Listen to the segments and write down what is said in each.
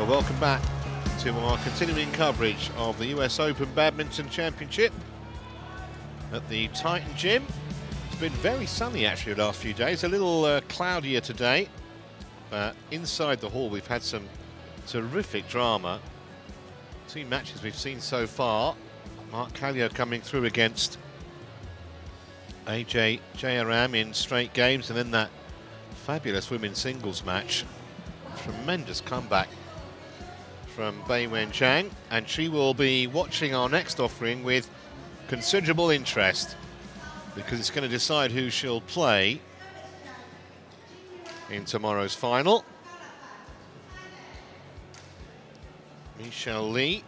Well, welcome back to our continuing coverage of the US Open Badminton Championship at the Titan Gym. It's been very sunny actually the last few days, a little cloudier today, but inside the hall we've had some terrific drama. 2 matches we've seen so far. Mark Kallio coming through against AJ Jayaram in straight games, and then that fabulous women's singles match. Tremendous comeback from Beiwen Zhang, and she will be watching our next offering with considerable interest because it's going to decide who she'll play in tomorrow's final. Michelle Li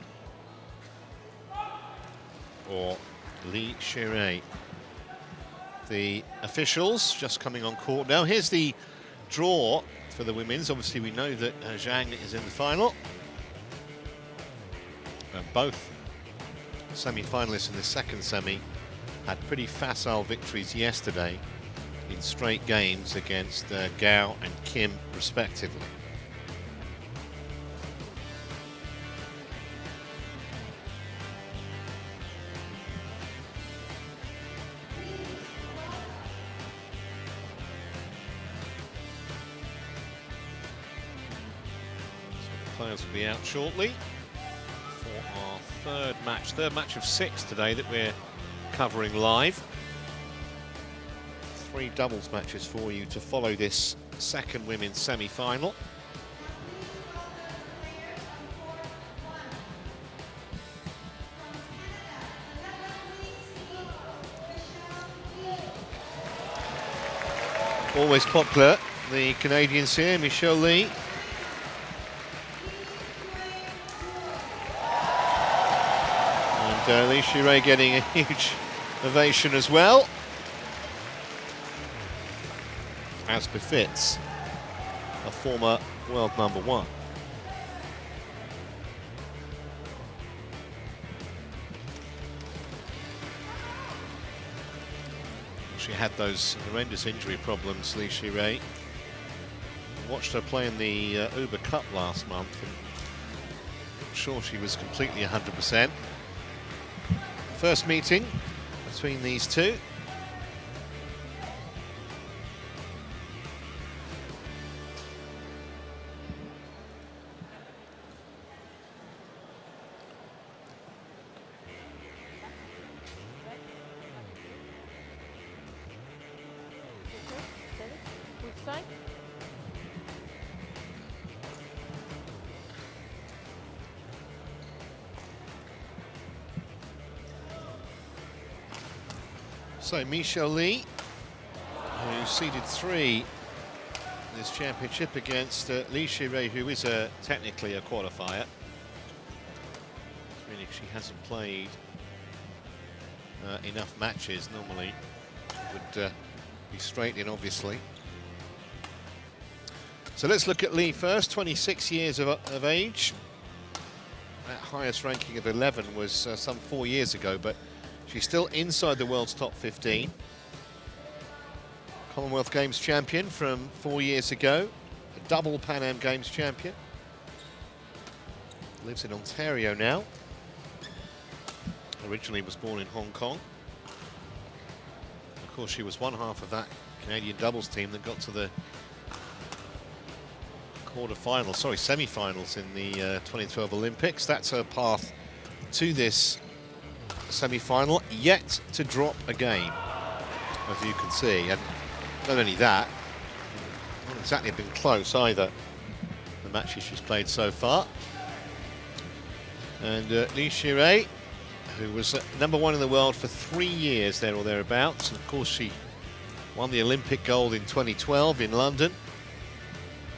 or LI Xuerui. The officials just coming on court now. Here's the draw for the women's. Obviously we know that Zhang is in the final. Both semi-finalists in the second semi had pretty facile victories yesterday in straight games against Gao and Kim respectively. Players will be out shortly for our third match of 6 today that we're covering live. 3 doubles matches for you to follow this second women's semi-final. Always popular, the Canadians here, Michelle Li. LI Xuerui getting a huge ovation as well, as befits a former world #1. She had those horrendous injury problems, LI Xuerui. Watched her play in the Uber Cup last month, and I'm sure she was completely 100%. First meeting between these two. So Michelle Li, who seeded 3 in this championship against LI Xuerui, who is technically a qualifier. Meaning she hasn't played enough matches. Normally she would be straight in, obviously. So let's look at Li first. 26 years of age. That highest ranking of 11 was some 4 years ago, but she's still inside the world's top 15. Commonwealth Games champion from 4 years ago. A double Pan Am Games champion. Lives in Ontario now. Originally was born in Hong Kong. Of course, she was one half of that Canadian doubles team that got to the semi-finals in the 2012 Olympics. That's her path to this semi-final, yet to drop a game, as you can see. And not only that, not exactly been close either, the matches she's played so far. And LI Xuerui, who was #1 in the world for 3 years there or thereabouts, and of course she won the Olympic gold in 2012 in London,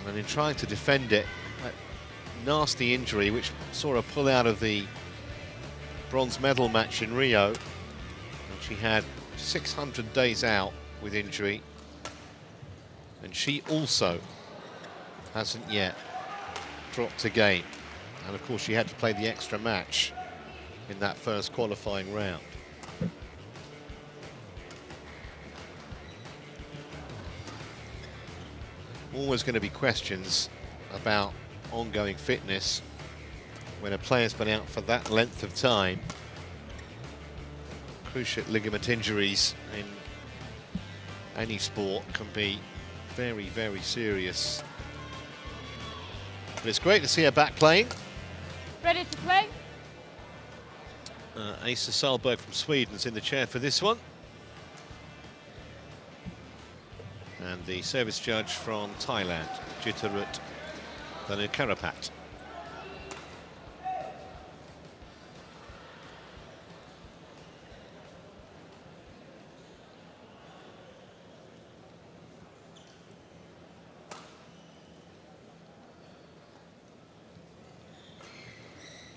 and in trying to defend it, that nasty injury which saw her pull out of the bronze medal match in Rio, and she had 600 days out with injury, and she also hasn't yet dropped a game. And of course she had to play the extra match in that first qualifying round. Always going to be questions about ongoing fitness. When a player's been out for that length of time, cruciate ligament injuries in any sport can be very, very serious. But it's great to see her back playing. Ready to play? Asa Salberg from Sweden's in the chair for this one. And the service judge from Thailand, Jitarut Danukarapat.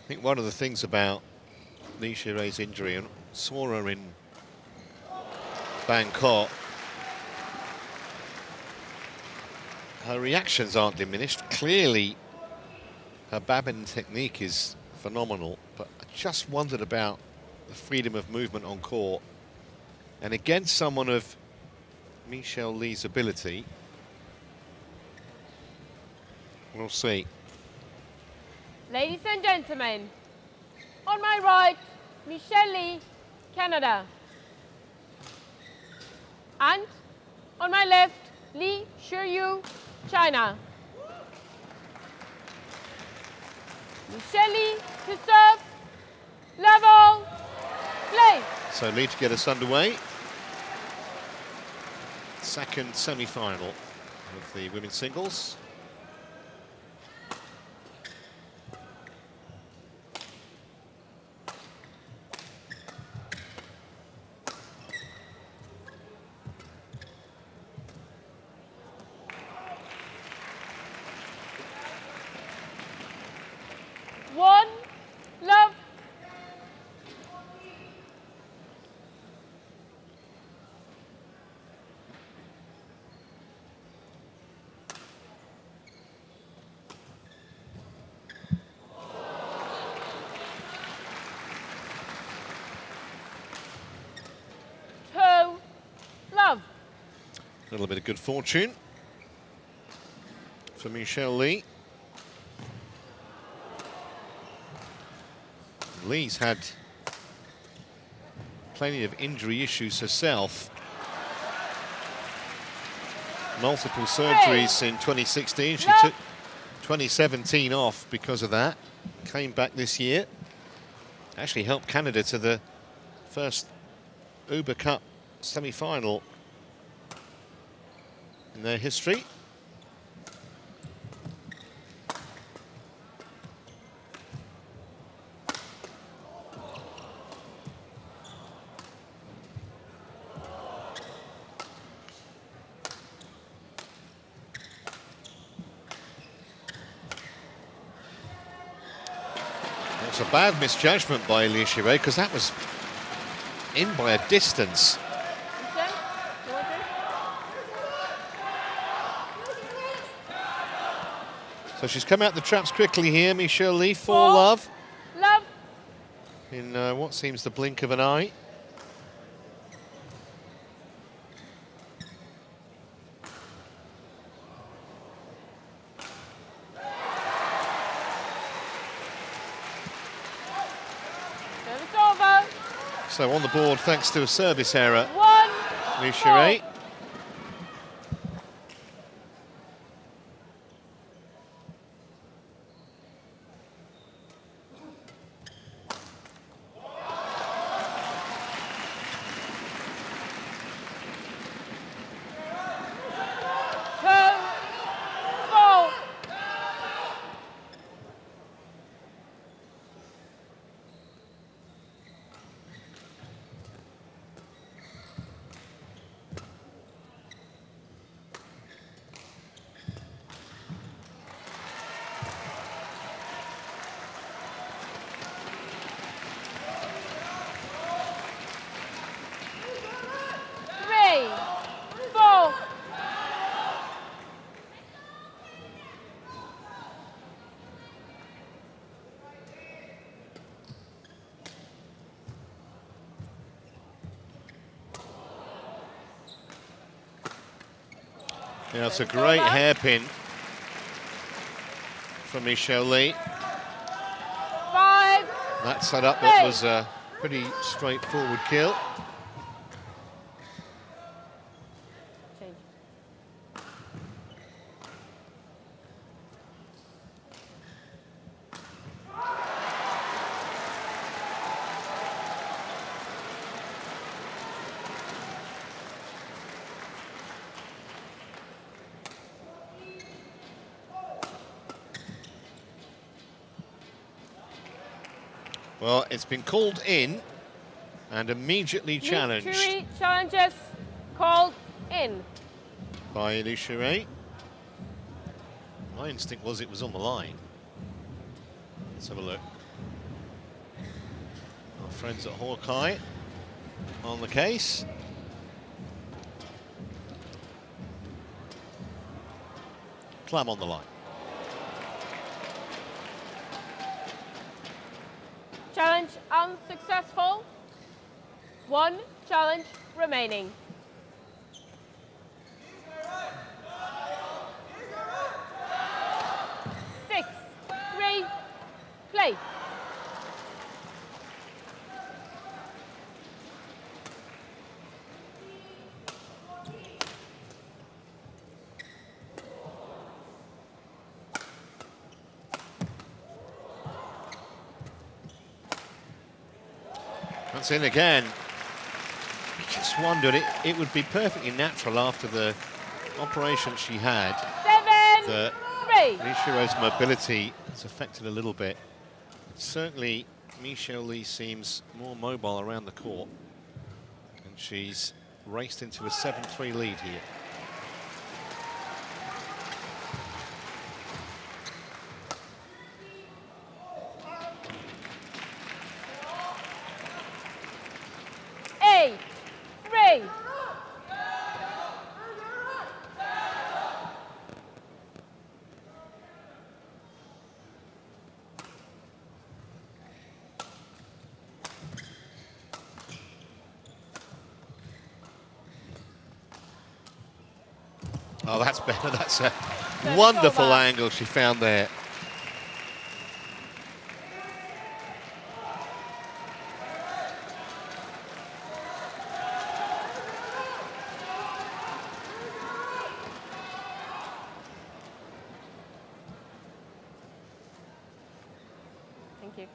I think one of the things about LI Xuerui's injury, and saw her in Bangkok, her reactions aren't diminished. Clearly, her badminton technique is phenomenal, but I just wondered about the freedom of movement on court. And against someone of Michelle Li's ability, we'll see. Ladies and gentlemen, on my right, Michelle Li, Canada. And on my left, LI Xuerui, China. Michelle Li to serve, level, play. So Li to get us underway. Second semi-final of the women's singles. One, love. Two, love. A little bit of good fortune for Michelle Li. Li's had plenty of injury issues herself. Multiple surgeries in 2016. She took 2017 off because of that. Came back this year. Actually helped Canada to the first Uber Cup semi-final in their history. It's a bad misjudgment by LI Xuerui because that was in by a distance. So she's come out the traps quickly here, Michelle Li, for love. Love. In what seems the blink of an eye. Service over. So on the board, thanks to a service error, One, LI Xuerui. Yeah, it's a great hairpin from Michelle Lee. 5. That setup that was a pretty straightforward kill. Change. Well, it's been called in and immediately challenged Xuerui challenges called in. by LI Xuerui. My instinct was it was on the line. Let's have a look. Our friends at Hawkeye on the case. Clam on the line. Challenge unsuccessful. 1 challenge remaining. Six, 3, play. That's in again. I just wondered, it would be perfectly natural after the operation she had 7, that 3. LI Xuerui's mobility is affected a little bit. Certainly, Michelle Lee seems more mobile around the court, and she's raced into a 7-3 lead here. Oh, that's better. That's a wonderful angle she found there. Thank you.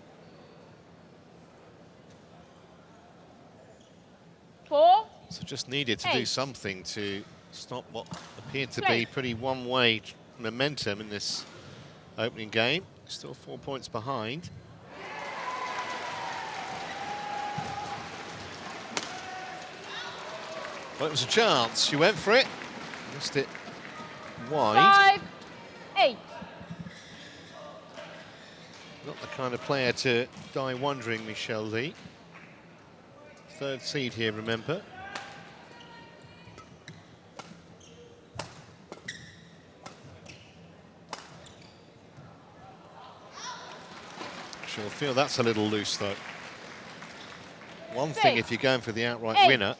4. So just needed to do 8. something to stop what appeared to be pretty one-way momentum in this opening game. Still 4 points behind. Well, it was a chance. She went for it. Missed it wide. 5, 8. Not the kind of player to die wondering, Michelle Lee. 3rd seed here, remember. She'll feel that's a little loose, though. One thing if you're going for the outright winner.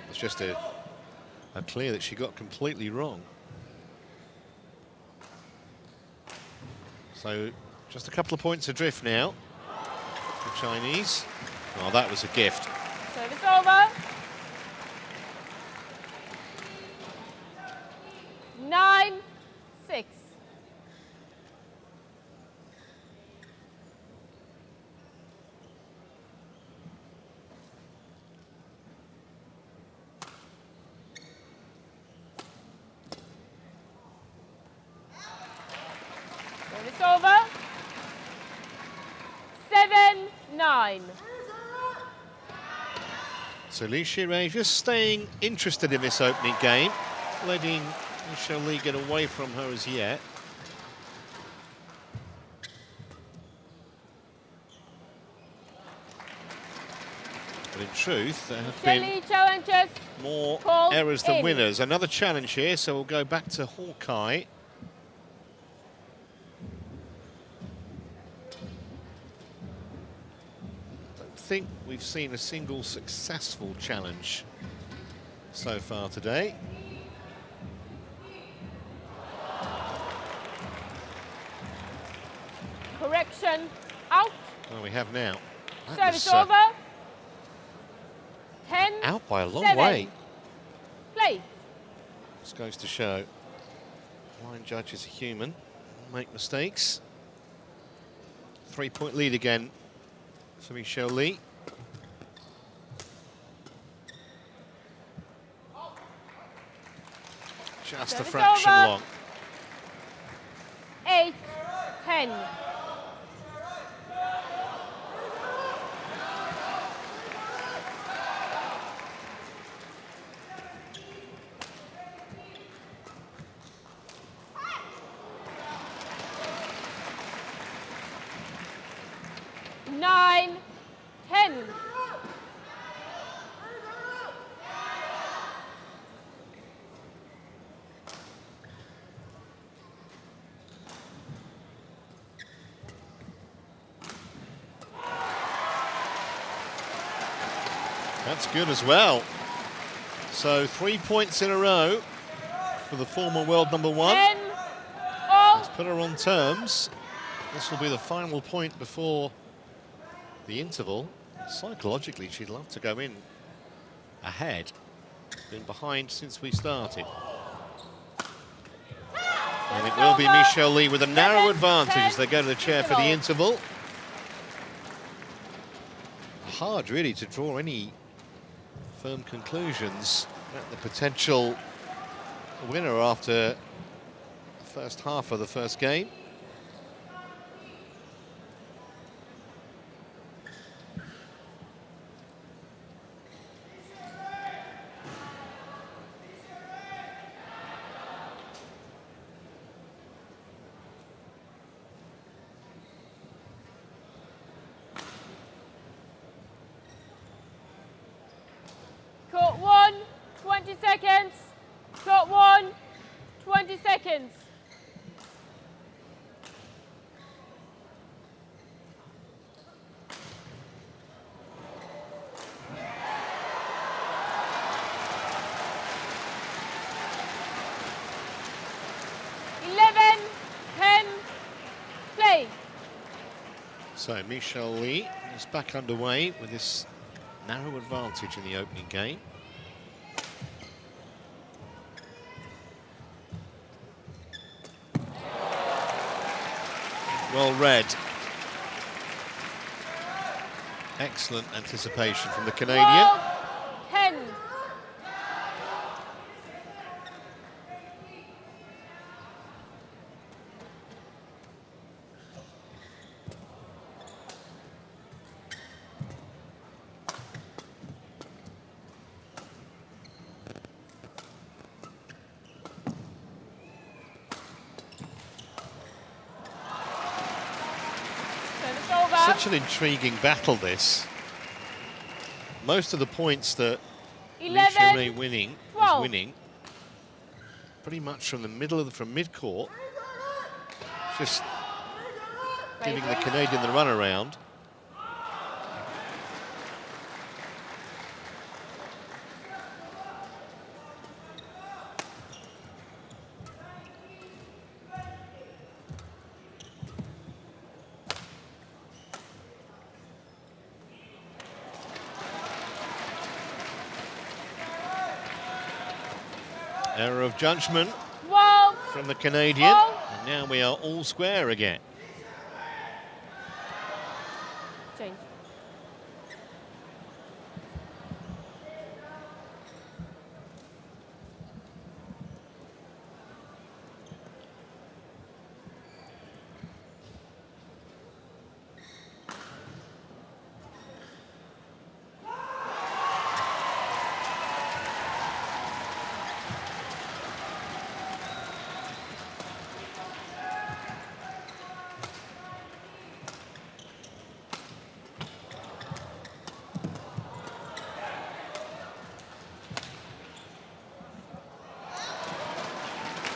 It's just a clear that she got completely wrong. So just a couple of points adrift now. The Chinese. Oh, that was a gift. Service over. 9, 6. Service over. 7, 9. So LI Xuerui just staying interested in this opening game, letting Michelle Lee get away from her as yet. But in truth, there have been more errors than winners. Another challenge here, so we'll go back to Hawkeye. I don't think we've seen a single successful challenge so far today. Correction, out. Well, we have now. Service over. 10. Out by a long 7. way. Play. This goes to show line judges are human, make mistakes. 3-point lead again for Michelle Lee. Just a Service fraction over. long. 8, 10. Nine, 10. That's good as well. So 3 points in a row for the former world number 1. 10, all. Let's put her on terms. This will be the final point before the interval. Psychologically, she'd love to go in ahead. Been behind since we started. And it will be Michelle Lee with a narrow advantage as they go to the chair for the interval. Hard, really, to draw any firm conclusions at the potential winner after the first half of the first game. Court 1, 20 seconds. Court 1, 20 seconds. Play. So Michelle Lee is back underway with this narrow advantage in the opening game. Well read. Excellent anticipation from the Canadian. 12, 10. Such an intriguing battle, this. Most of the points that 11, Lee winning 12. is winning pretty much from the middle of from mid-court, just giving the Canadian the run around. Error of judgment 12, from the Canadian, 12. and now we are all square again. Change.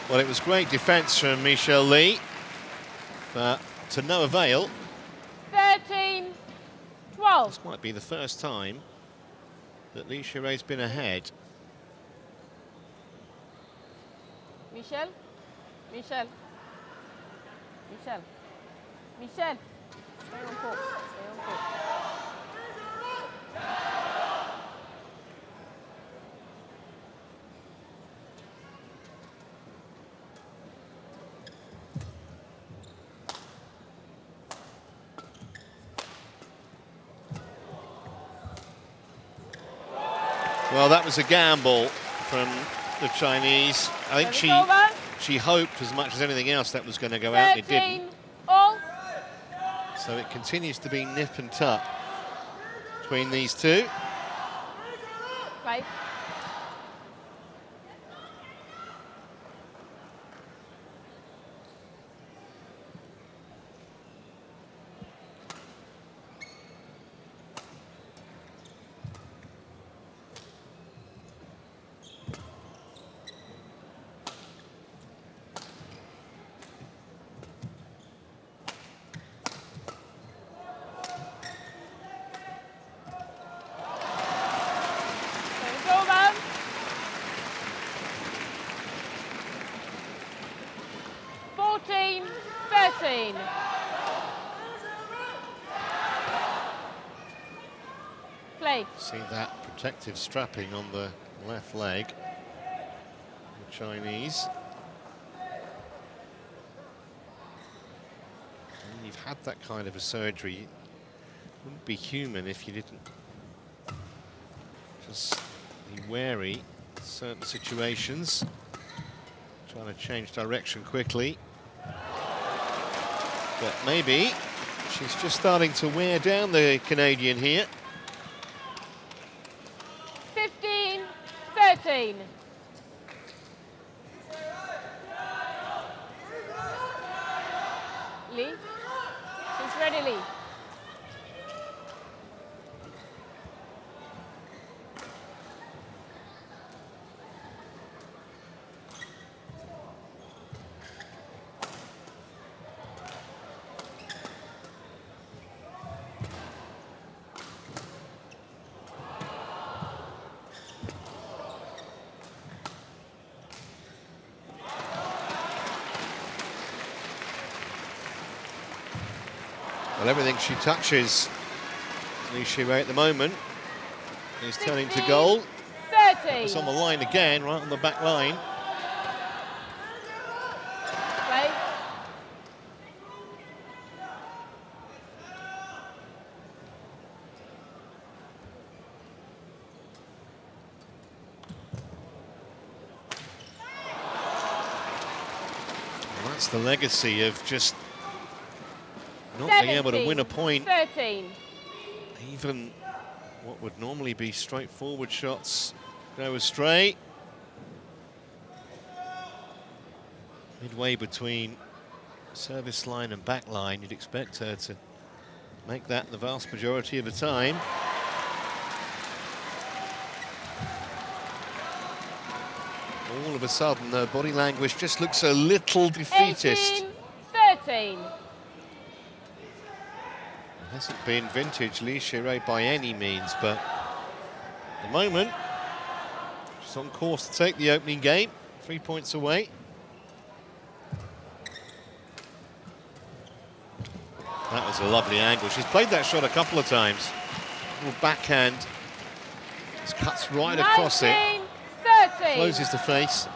Well, it was great defence from Michelle Lee, but to no avail. 13, 12. 12. This might be the first time that LI Xuerui's been ahead. Michel. Michel. Michel. Michel. Stay on court. Stay on court. Well, that was a gamble from the Chinese. I think she hoped as much as anything else that was going to go out, and it didn't. All. So it continues to be nip and tuck between these two. 5. Over. 14, 13. Play. See that protective strapping on the left leg, the Chinese. When you've had that kind of a surgery, it wouldn't be human if you didn't just be wary in certain situations. Trying to change direction quickly. But maybe she's just starting to wear down the Canadian here. 15, 13. Lee. She's ready, Lee. Well, everything she touches, LI Xuerui at the moment, is turning to gold. 30. It's on the line again, right on the back line. Play. And that's the legacy of just not being able to win a point. 13. Even what would normally be straightforward shots go astray. Midway between service line and back line, you'd expect her to make that the vast majority of the time. All of a sudden, her body language just looks a little defeatist. 18, 13. Hasn't been vintage LI Xuerui by any means, but at the moment, she's on course to take the opening game, 3 points away. That was a lovely angle. She's played that shot a couple of times. Little backhand, just cuts right 19, across it, 30. closes the face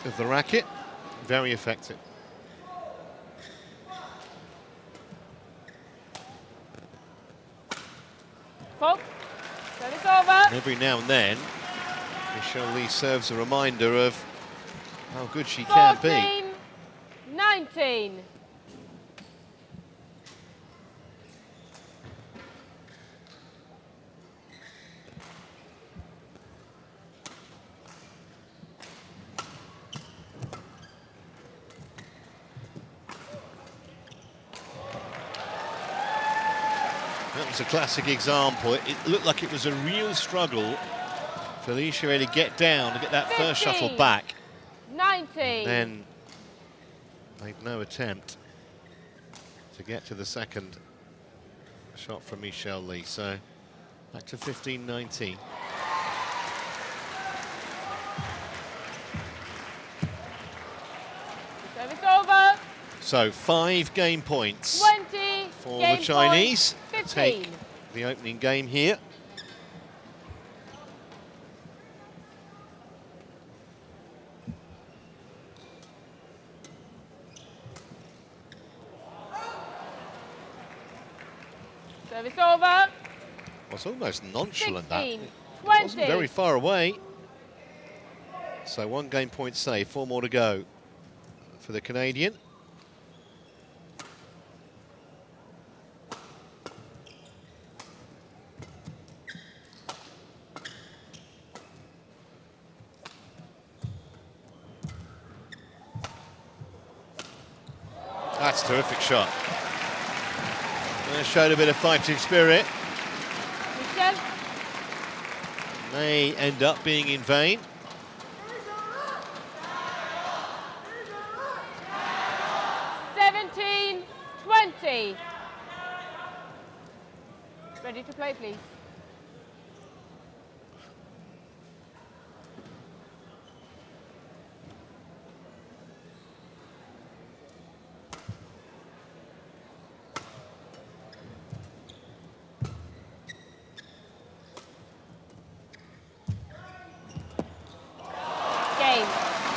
of the racket, very effective. Fault. Service over. And every now and then, Michelle Lee serves a reminder of how good she can 14, be. 19. That was a classic example. It looked like it was a real struggle for LI Xuerui to get down, to get that 15, first shuttle back. 19. Then made no attempt to get to the second shot from Michelle Lee. So back to 15-19. Service over. So 5 game points 20. for Game the Chinese. point, 15. Take the opening game here. Service over. Well, it's almost nonchalant, 16, that. 20. It wasn't very far away. So 1 game point saved, 4 more to go for the Canadian. That's a terrific shot. And it showed a bit of fighting spirit. Michelle. May end up being in vain. $17, 20. Ready to play, please.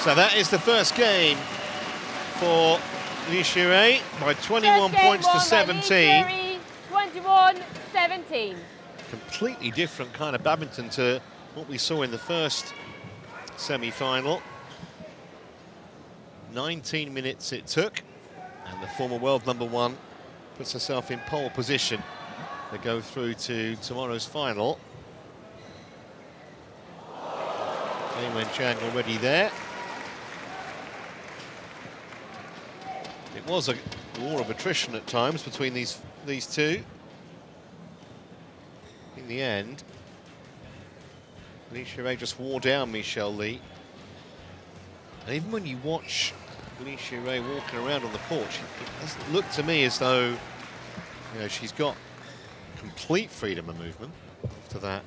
So that is the first game for LI Xuerui by 21 points to 17. 21-17. Completely different kind of badminton to what we saw in the first semi-final. 19 minutes it took, and the former world #1 puts herself in pole position to go through to tomorrow's final. Wen Chang already there. It was a war of attrition at times between these two. In the end, LI Xuerui just wore down Michelle Lee. And even when you watch LI Xuerui walking around on the court, it doesn't look to me as though she's got complete freedom of movement after that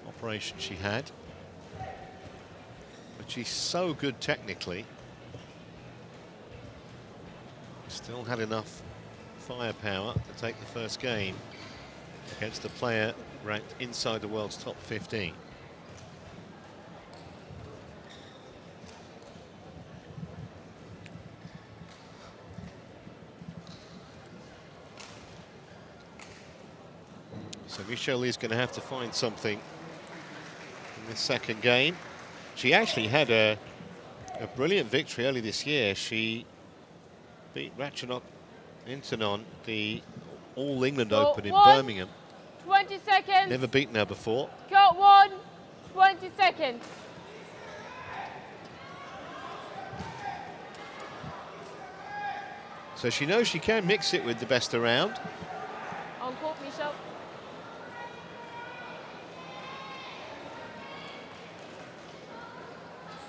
operation she had. But she's so good technically. Still had enough firepower to take the first game against a player ranked inside the world's top 15. So Michelle Lee is going to have to find something in this second game. She actually had a brilliant victory early this year. She beat Ratchanok Intanon, the All England Open in Birmingham. 20 seconds. Never beaten her before. Got 1, 20 seconds. So she knows she can mix it with the best around. On court, Michelle.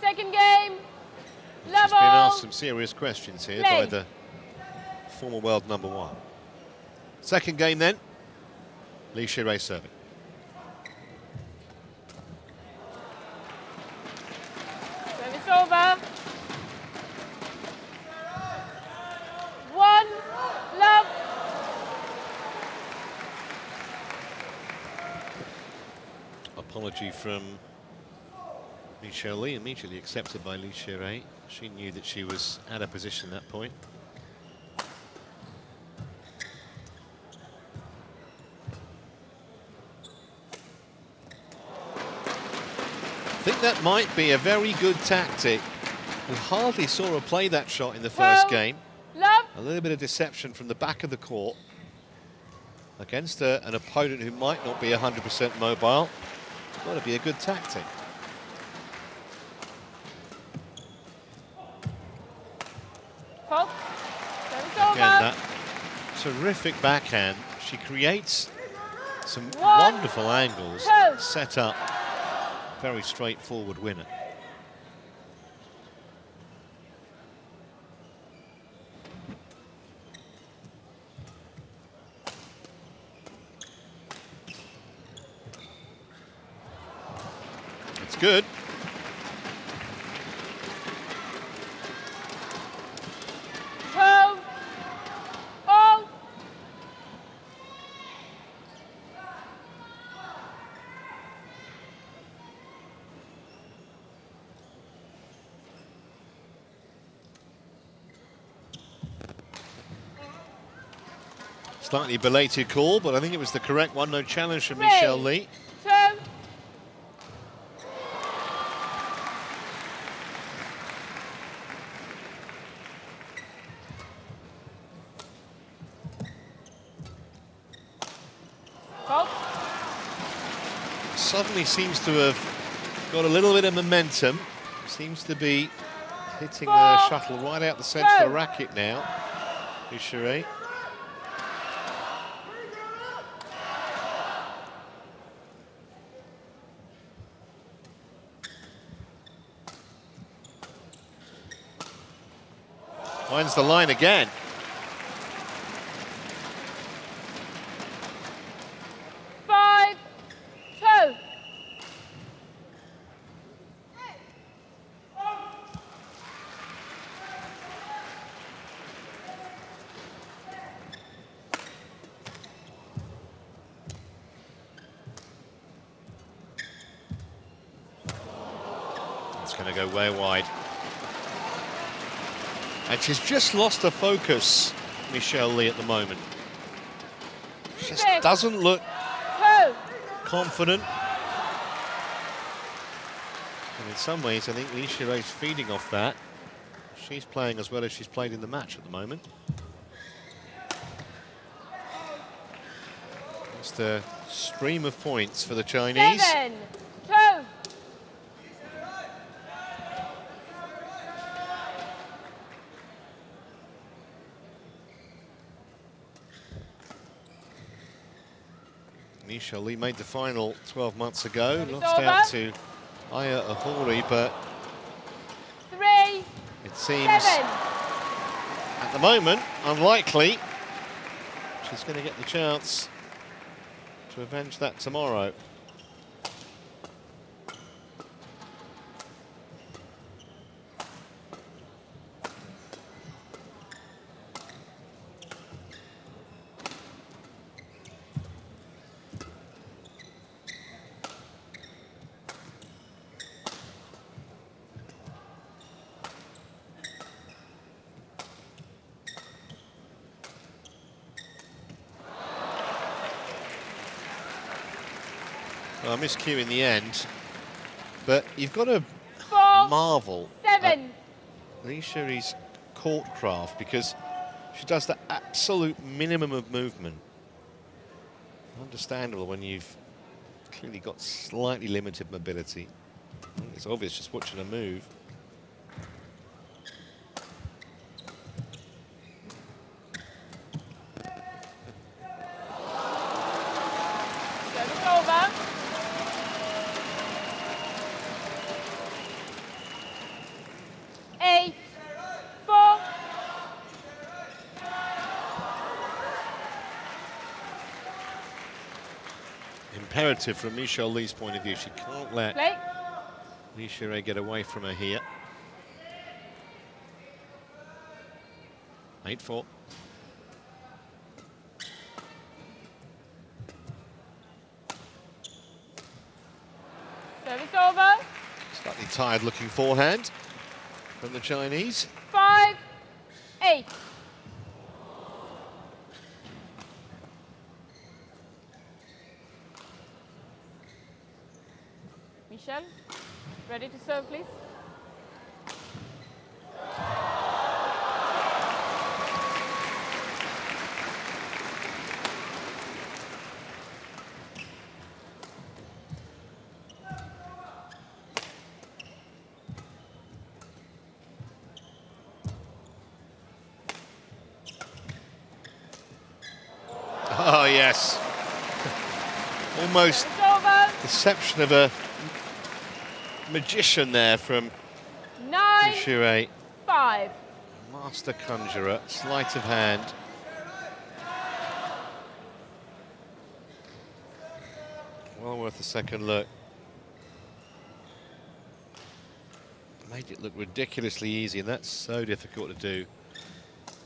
Second game. Level. She's been asked some serious questions here Play. by the former world #1. Second game then. LI Xuerui serving. Service over. 1, love. Apology from Michelle Lee, immediately accepted by LI Xuerui. She knew that she was out of position at that point. I think that might be a very good tactic. We hardly saw her play that shot in the first game. Love. A little bit of deception from the back of the court against an opponent who might not be 100% mobile. It's got to be a good tactic. Fault. Service over. Again, that terrific backhand. She creates some 1, wonderful angles, 2. set up very straightforward winner. good. Home. All. Slightly belated call, but I think it was the correct one. No challenge from 3, Michelle Lee. 2. Fault. Suddenly seems to have got a little bit of momentum. Seems to be hitting the 4, shuttle right out the centre of 2. the racket now. Xuerui. Finds the line again. Five, 2. It's going to go way wide. And she's just lost her focus, Michelle Lee, at the moment. She just 6, doesn't look 2. confident. And in some ways, I think Li Xuerui's feeding off that. She's playing as well as she's played in the match at the moment. Just a stream of points for the Chinese. 7, 2. Michelle Lee made the final 12 months ago, It's lost over. out to LI Xuerui, but 3, it seems 7. at the moment unlikely she's going to get the chance to avenge that tomorrow. Well, miscue in the end, but you've got to 4, marvel 7. at Li Xuerui's court craft, because she does the absolute minimum of movement. Understandable when you've clearly got slightly limited mobility. It's obvious just watching her move. Service over. 8, 4. Imperative from Michelle Lee's point of view. She can't let Play. Li Xuerui get away from her here. 8-4. Service over. Slightly tired looking forehand from the Chinese. 5, 8. Michelle, ready to serve, please? Oh, yes. Almost Service over. deception of a magician there from 9, Li Xuerui. 5. Master conjurer, sleight of hand. Well worth a second look. Made it look ridiculously easy, and that's so difficult to do,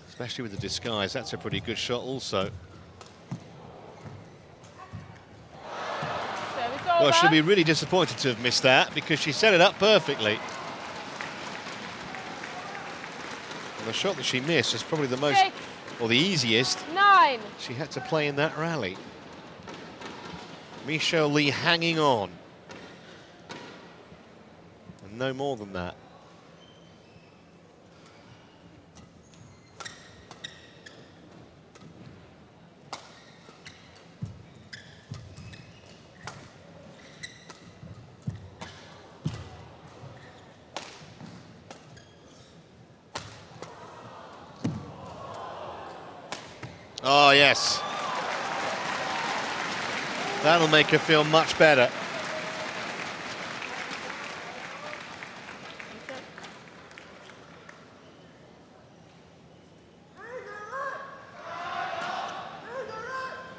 especially with the disguise. That's a pretty good shot also. Well, she'll be really disappointed to have missed that because she set it up perfectly. And the shot that she missed was probably the most, or the easiest, 9. she had to play in that rally. Michelle Lee hanging on. And no more than that. Oh, yes. That'll make her feel much better.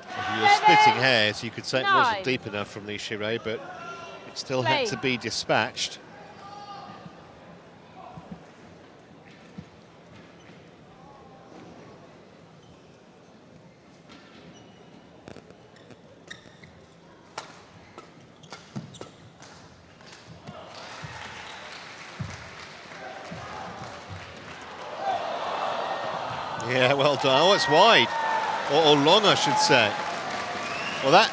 If you were splitting hairs, you could say it wasn't deep enough from LI Xuerui, but it still had to be dispatched. Yeah, well done. Oh, it's wide. Or long, I should say. Well, that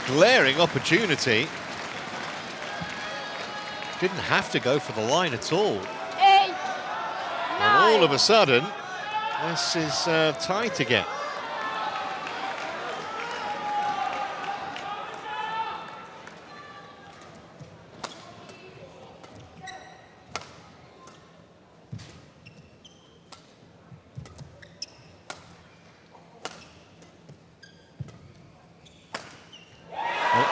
glaring opportunity. Didn't have to go for the line at all. 8, 9. And all of a sudden, this is tight again.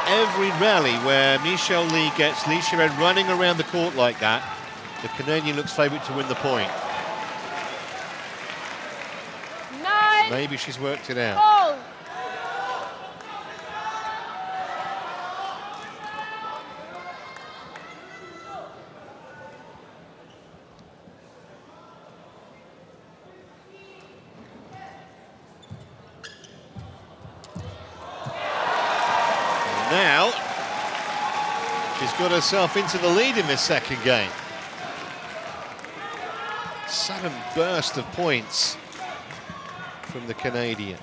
Every rally where Michelle Lee gets LI Xuerui running around the court like that, the Canadian looks favourite to win the point. 9. Maybe she's worked it out. Oh. Now, she's got herself into the lead in this second game. Sudden burst of points from the Canadian.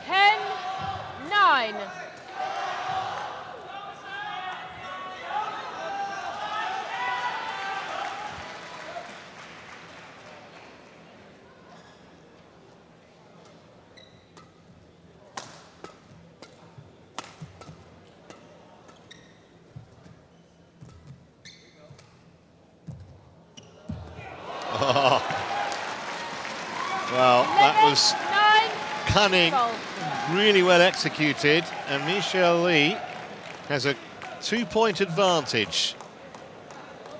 10, 9. Oh. Well, that was cunning, really well executed, and Michelle Lee has a 2-point advantage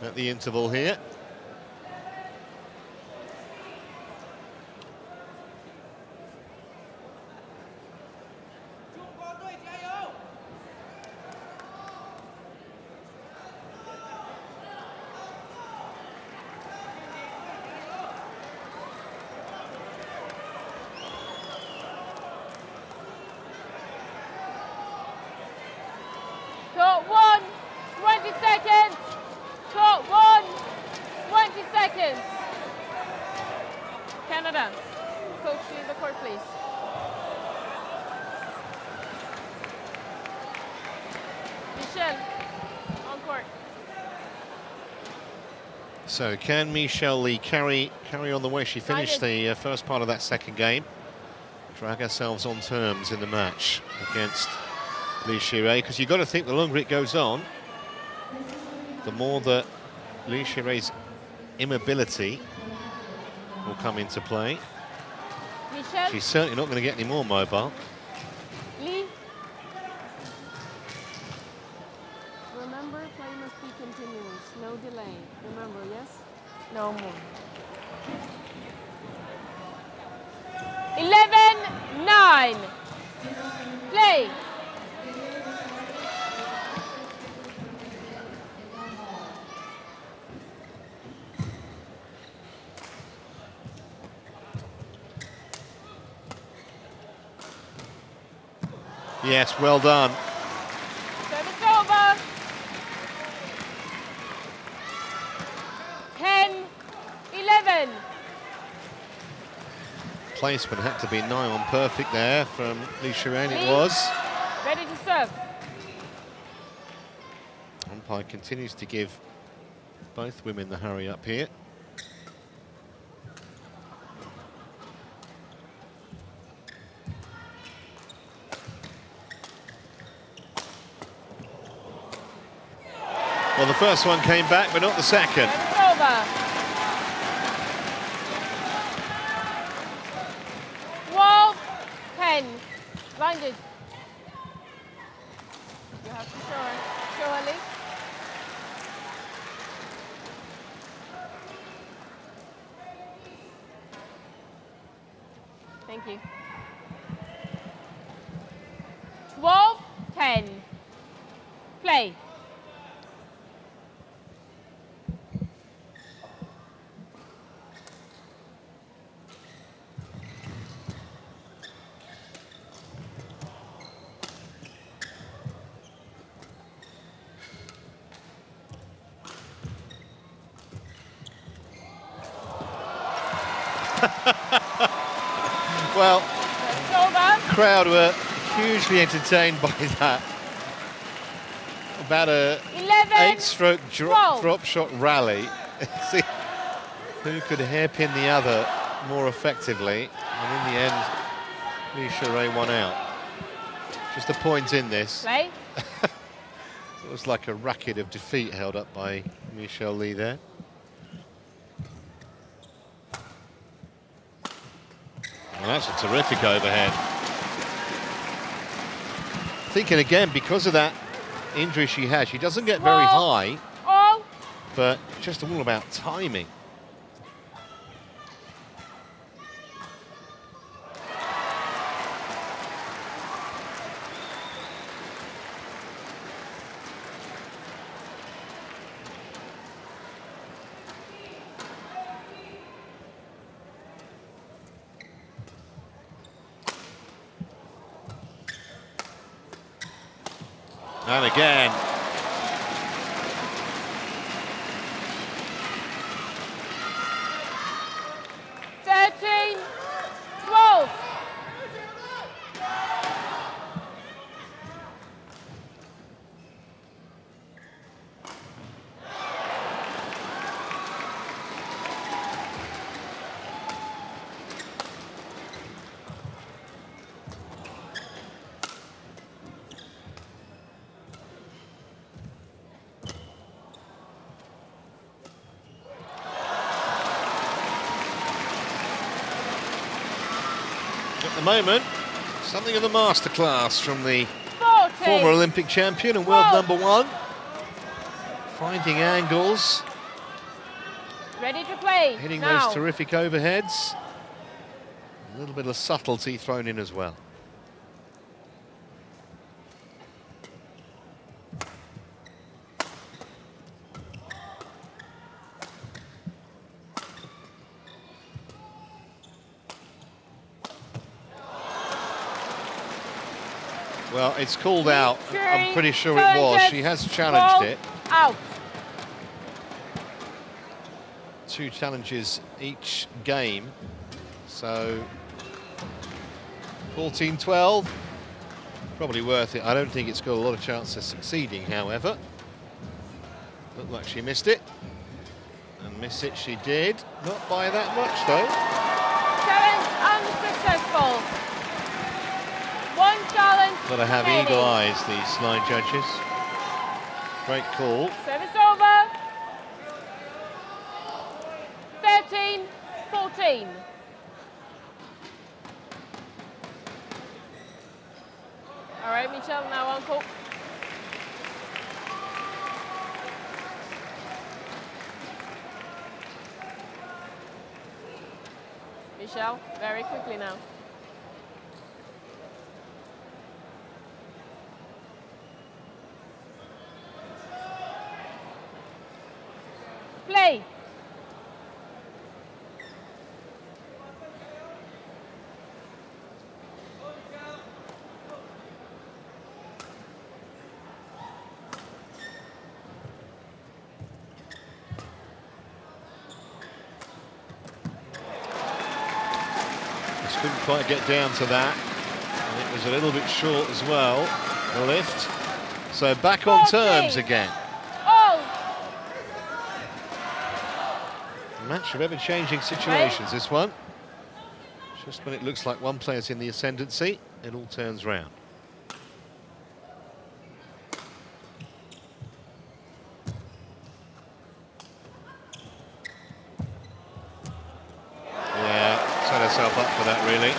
at the interval here. Court 1, 20 seconds. Court 1, 20 seconds. Canada, coach, leave the court, please. Michelle, on court. So can Michelle Lee carry on the way she finished the first part of that second game? Drag ourselves on terms in the match against LI Xuerui, because you've got to think the longer it goes on, the more that LI Xuerui's immobility will come into play. Michelle. She's certainly not going to get any more mobile. Lee. Remember, play must be continuous, no delay. Remember, yes? No more. 11, 9. Play. Yes, well done. Service over. 10-11. Placement had to be nigh on perfect there from LI Xuerui, it was. Ready to serve. Umpire continues to give both women the hurry up here. Well, the first one came back, but not the second. It's over. 12-10. Blinded. You have to show her. Show her, Lee. Thank you. 12-10. Play. Well, It's over. the crowd were hugely entertained by that. About a 11. 8-stroke Twelve. drop shot rally. See who could hairpin the other more effectively, and in the end, LI Xuerui won out. Just a point in this. Play. It was like a racket of defeat held up by Michelle Lee there. Well, that's a terrific overhead. Thinking again, because of that injury she has, she doesn't get very high, All. but just all about timing. And again. Thirteen. 12. At the moment, something of a masterclass from the 14. former Olympic champion and world #1. Finding angles, Ready to play. hitting now. those terrific overheads. A little bit of subtlety thrown in as well. Well, it's called out. I'm pretty sure it was. She has challenged it. Out. 2 challenges each game. So 14-12. Probably worth it. I don't think it's got a lot of chance of succeeding, however. Looked like she missed it. And miss it she did. Not by that much, though. Challenge unsuccessful. 1 challenge. Gotta have remaining. eagle eyes, these 9 judges. Great call. Service over. 13-14. All right, Michelle, now uncle. Michelle, very quickly now. Play. Just couldn't quite get down to that. And it was a little bit short as well, the lift. So back on terms again. Match of ever-changing situations, this one. Just when it looks like one player's in the ascendancy, it all turns round. Yeah, set herself up for that, really.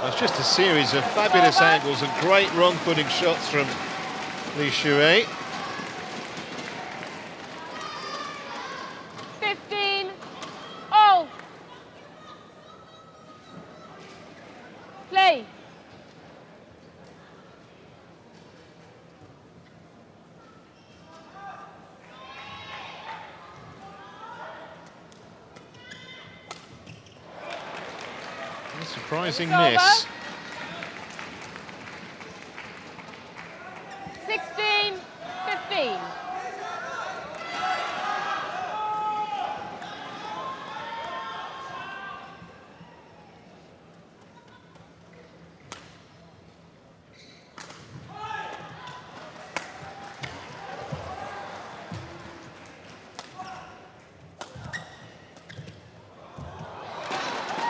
It's just a series of fabulous angles and great wrong-footing shots from LI Xuerui. 15-0. Play. A surprising miss. 16-15.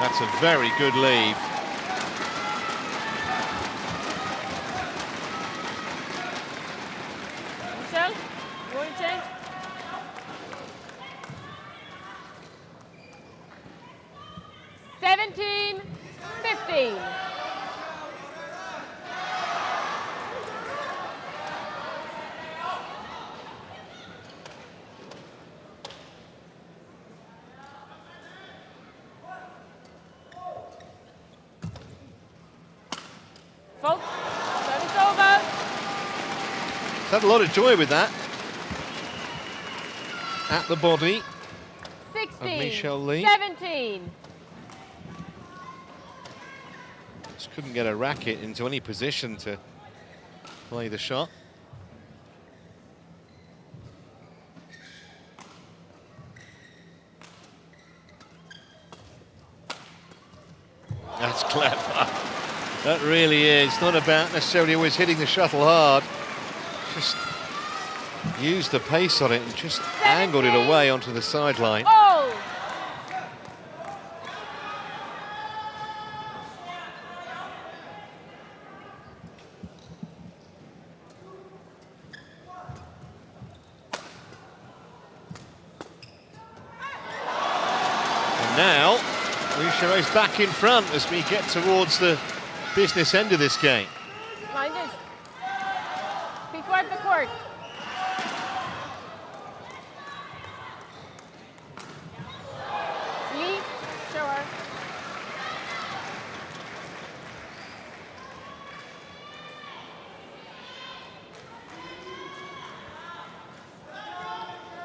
That's a very good leave. Michelle, you want to change? $17-15. Folks, service over. Had a lot of joy with that. At the body. 16-17. Just couldn't get a racket into any position to play the shot. That's clever. That really is. Not about necessarily always hitting the shuttle hard. Just used the pace on it and just angled it away onto the sideline. Oh! And now, LI Xuerui's back in front as we get towards the business end of this game. Mind it. Please wipe the court. LI Xuerui.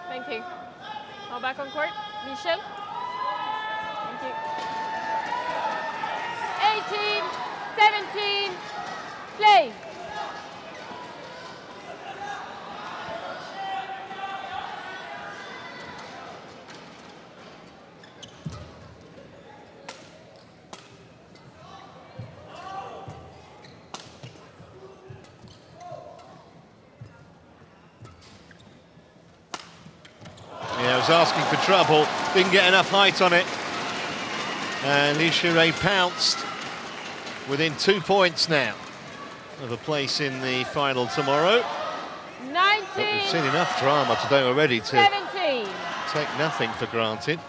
Thank you. All back on court. Michel. Thank you. 18-17. Play. Yeah, was asking for trouble, didn't get enough height on it. And LI Xuerui pounced within 2 points now of a place in the final tomorrow. 19. But we've seen enough drama today already to 17. take nothing for granted.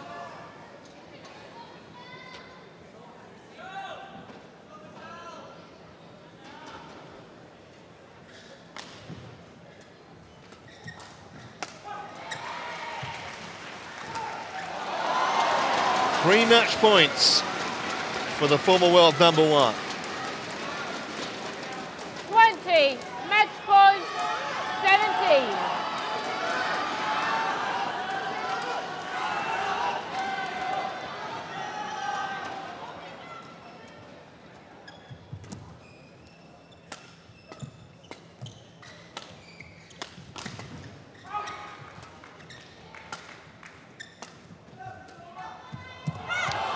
Three match points for the former world #1. 60. Match point 17.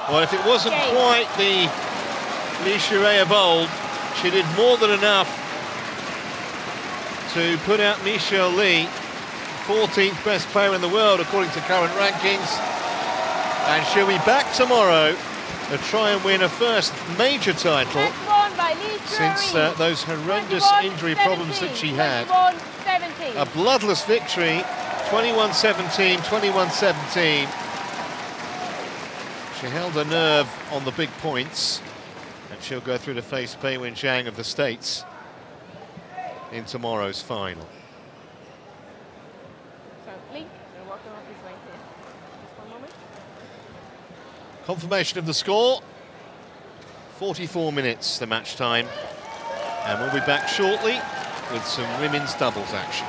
Well, if it wasn't quite the LI Xuerui of old, she did more than enough to put out Michelle Lee, 14th best player in the world according to current rankings. And she'll be back tomorrow to try and win a first major title since those horrendous injury problems that she had. A bloodless victory, 21-17, 21-17. She held her nerve on the big points, and she'll go through to face Pei-Wen Zhang of the States in tomorrow's final. So, Lee, you're walking off this way here. Just one moment. Confirmation of the score. 44 minutes the match time. And we'll be back shortly with some women's doubles action.